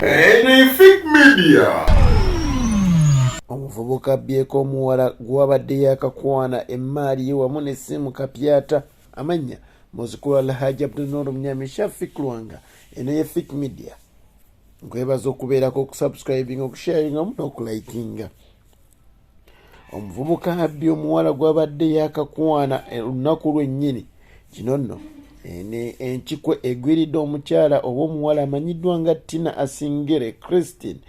Anything media. Omuvubuka abyeko omuwala gw'abadde yakamukwana emmaali ye wamu n'essimu kapyata amanya muzukulu Alhaji Abdul Mnyami Shafik Lwanga eno ye Fik Media. Nkwebaza okubeerako okusubscribinga okusharinga wamu n'okulayikinga. Omuvubuka abbye omuwala gw'abadde yakamukwana olunaku lwennyini kino nno enkikwe egwiridde omukyala oba omuwala amanyiddwa nga Tina Asingere Christine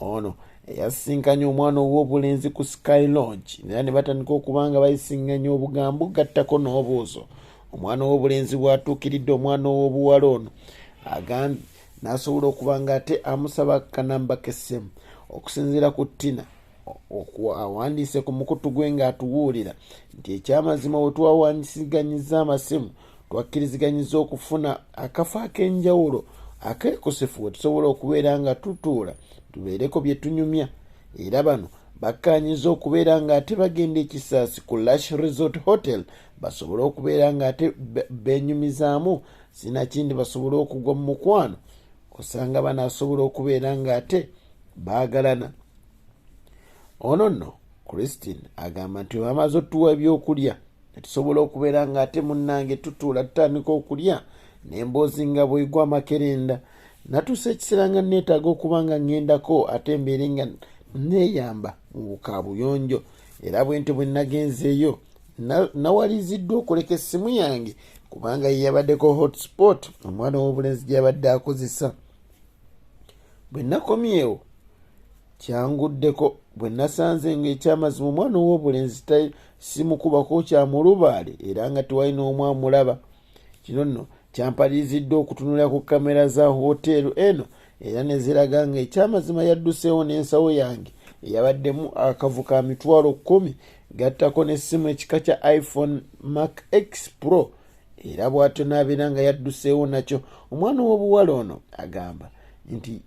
ono eyasinkanye omwana ow'obulenzi ku Sky Lodge era ne batandika okubanga bayisiŋŋanya obugambo gattako n'obuuzo. Omwana ow'obulenzi bw'atuukiridde omwana ow'obuwala ono agambye n'asobola okuba nga ate amusaba kanamba k'essimu okusinziira ku Tina awandiise ku mukutu gwe ng'atuwulira nti ekyamazima bwe twawandiisiganyiza amasimu twakkiriziganyizza okufuna akafo ak'enjawulo akeekusifu we tusobola okubeera nga tutuula tubeereko bye tunyumya, era bano bakkaanyiza okubeera nga ate bagenda ekisaasi ku Lush Resort Hotel basobole okubeera nga ate beenyumizaamu sinakindi basobole okugwa mu mukwano osanga banaasobola okubeera nga ate baagalana. Ono nno Christine agamba nti bamaze otuwa ebyokulya netusobola okubeera nga ate munnange tutuula tutandika okulya n'emboozi nga bwegwa makerenda natuusa ekiseera nga neetaaga okuba nga ŋŋendako ate mbeere nga neeyamba mu bukaabuyonjo era bwenti bwe nagenzeeyo nawaliziddwa okuleka essimu yange kubanga ye yabaddeko hotspot omwana w'obulenzi gy'abadde akozesa. Bwe nakomyewo kyanguddeko bwe nasanze ng'ekyamazima omwana ow'obulenzi simukubako kyamulubaale era nga tewali n'omwamulaba. Kino nno kyampaliriziddwa okutunulira ku kamera za hooteeri eno era ne ziraga nga ekyamazima yadduseewo n'ensawo yange eyabaddemu akavu ka mitwalo 10 gattako n'essimu ekika kya iPhone Mac X Pro era bw'atyo n'abeera nga yadduseewo nakyo. Omwana w'obuwala ono agamba nti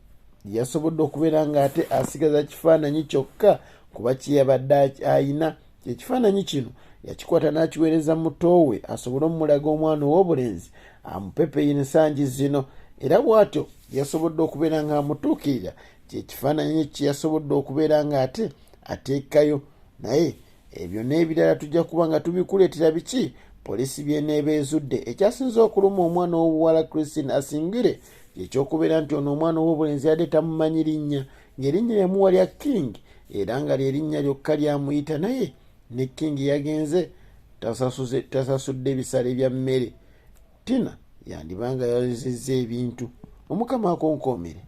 yasobodde okubeera nga ate asigaza kifaananyi kyokka kuba kyeyabadde ayina. Ekifaananyi kino yakikwata n'akiweereza muto we asobole omulaga omwana ow'obulenzi amupepe ensangi zino era bw'atyo yasobodde okubeera nga amutuukirira kyekifaananyi kye yasobodde okubeera nga ate ateekayo. Naye ebyo n'ebirala tujja kuba nga tubikuleetera biki poliisi byeneeba ezudde. Ekyasinze okuluma omwana w'obuwala Christine Asingire ekyokubeera nti ono omwana ow'obulenzi yadde tamumanyi linnya ng'erinnya yamuwa lya King era nga lyerinnya lyokka lyamuyita, naye ne King yagenze tasasudde ebisale bya mmere. Tina yandibanga yalizizza ebintu. Omukama akonkoomere.